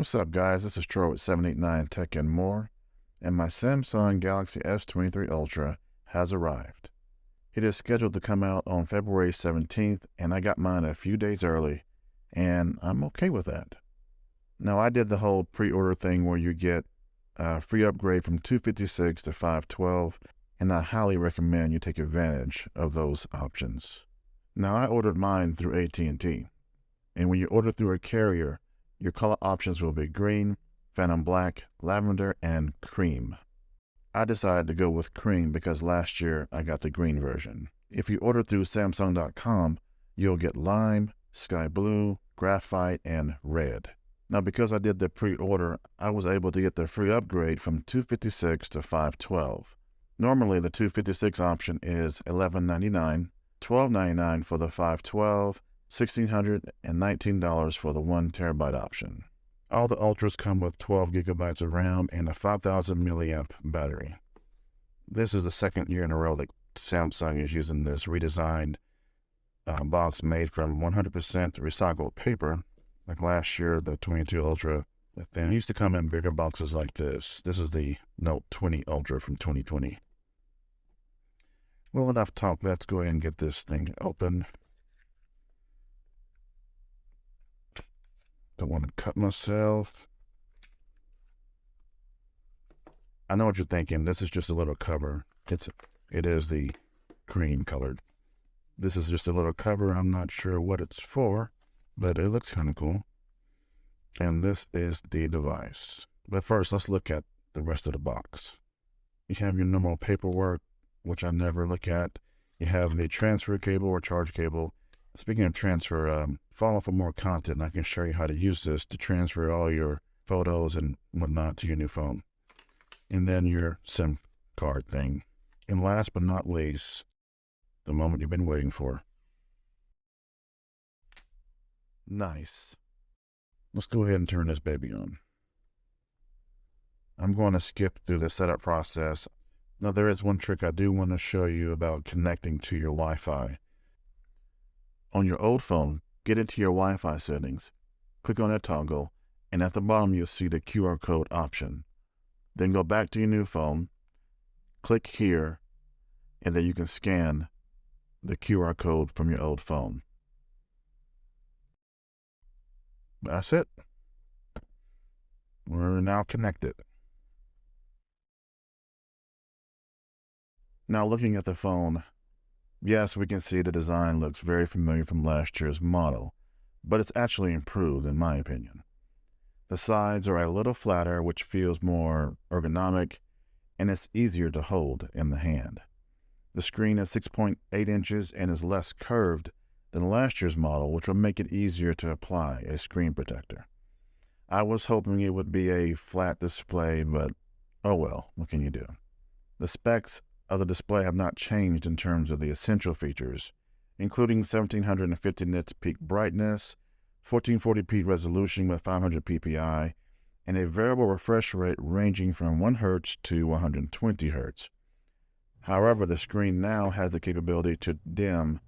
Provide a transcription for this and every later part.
What's up, guys? This is Troy with 789 Tech and More, and my Samsung Galaxy S23 Ultra has arrived. It is scheduled to come out on February 17th, and I got mine a few days early, and I'm okay with that. Now, I did the whole pre-order thing where you get a free upgrade from 256 to 512, and I highly recommend you take advantage of those options. Now, I ordered mine through AT&T, and when you order through a carrier, your color options will be green, phantom black, lavender, and cream. I decided to go with cream because last year I got the green version. If you order through Samsung.com, you'll get lime, sky blue, graphite, and red. Now, because I did the pre-order, I was able to get the free upgrade from 256 to 512. Normally, the 256 option is $1199, $1299 for the 512, $1,619 for the 1 terabyte option. All the Ultras come with 12 gigabytes of RAM and a 5,000 milliamp battery. This is the second year in a row that Samsung is using this redesigned box made from 100% recycled paper. Like last year, the 22 Ultra, it used to come in bigger boxes like this. This is the Note 20 Ultra from 2020. Well, enough talk. Let's go ahead and get this thing open. Don't want to cut myself. I know what you're thinking. This is just a little cover. It is the cream colored. This is just a little cover. I'm not sure what it's for, but it looks kind of cool. And this is the device. But first, let's look at the rest of the box. You have your normal paperwork, which I never look at. You have the transfer cable or charge cable. Speaking of transfer, follow for more content. I can show you how to use this to transfer all your photos and whatnot to your new phone. And then your SIM card thing. And last but not least, the moment you've been waiting for. Nice. Let's go ahead and turn this baby on. I'm going to skip through the setup process. Now, there is one trick I do want to show you about connecting to your Wi-Fi. On your old phone, get into your Wi-Fi settings, click on that toggle, and at the bottom you'll see the QR code option. Then go back to your new phone, click here, and then you can scan the QR code from your old phone. That's it. We're now connected. Now, looking at the phone, yes, we can see the design looks very familiar from last year's model, but it's actually improved in my opinion. The sides are a little flatter, which feels more ergonomic, and it's easier to hold in the hand. The screen is 6.8 inches and is less curved than last year's model, which will make it easier to apply a screen protector. I was hoping it would be a flat display, but oh well, what can you do? The specs of the display have not changed in terms of the essential features, including 1750 nits peak brightness, 1440p resolution with 500 ppi, and a variable refresh rate ranging from 1 Hz to 120 Hz. However, the screen now has the capability to dim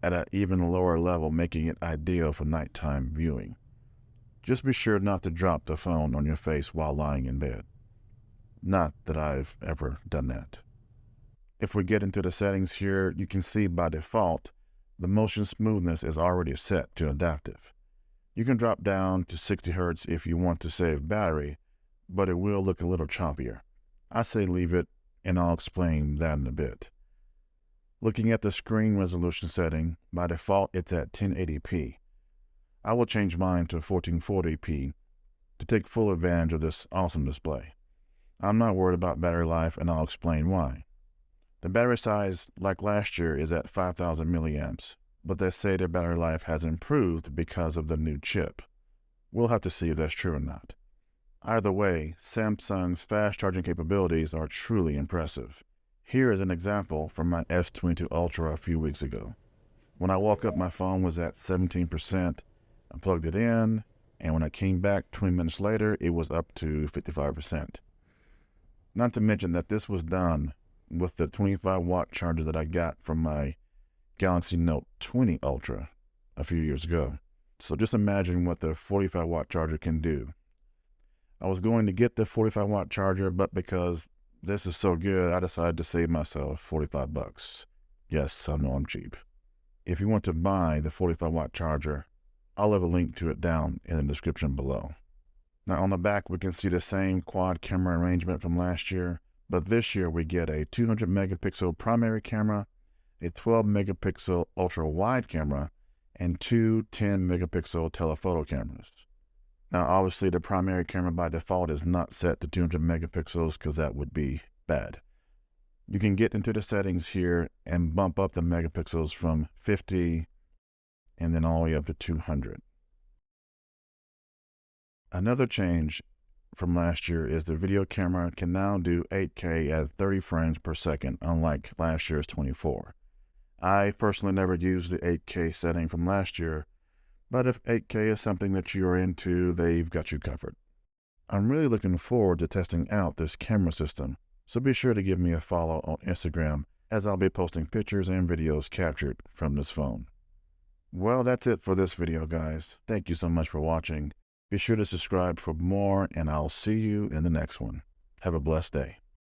at an even lower level, making it ideal for nighttime viewing. Just be sure not to drop the phone on your face while lying in bed. Not that I've ever done that. If we get into the settings here, you can see by default, the motion smoothness is already set to adaptive. You can drop down to 60 Hz if you want to save battery, but it will look a little choppier. I say leave it, and I'll explain that in a bit. Looking at the screen resolution setting, by default it's at 1080p. I will change mine to 1440p to take full advantage of this awesome display. I'm not worried about battery life, and I'll explain why. The battery size, like last year, is at 5,000 milliamps, but they say their battery life has improved because of the new chip. We'll have to see if that's true or not. Either way, Samsung's fast charging capabilities are truly impressive. Here is an example from my S22 Ultra a few weeks ago. When I woke up, my phone was at 17%. I plugged it in, and when I came back 20 minutes later, it was up to 55%. Not to mention that this was done with the 25-watt charger that I got from my Galaxy Note 20 Ultra a few years ago. So just imagine what the 45-watt charger can do. I was going to get the 45-watt charger, but because this is so good, I decided to save myself 45 bucks. Yes, I know I'm cheap. If you want to buy the 45-watt charger, I'll leave a link to it down in the description below. Now on the back, we can see the same quad camera arrangement from last year, but this year we get a 200 megapixel primary camera, a 12 megapixel ultra wide camera, and two 10 megapixel telephoto cameras. Now obviously the primary camera by default is not set to 200 megapixels because that would be bad. You can get into the settings here and bump up the megapixels from 50 and then all the way up to 200. Another change from last year is the video camera can now do 8K at 30 frames per second, unlike last year's 24. I personally never used the 8K setting from last year, but if 8K is something that you are into, they've got you covered. I'm really looking forward to testing out this camera system, so be sure to give me a follow on Instagram as I'll be posting pictures and videos captured from this phone. Well, that's it for this video, guys. Thank you so much for watching. Be sure to subscribe for more, and I'll see you in the next one. Have a blessed day.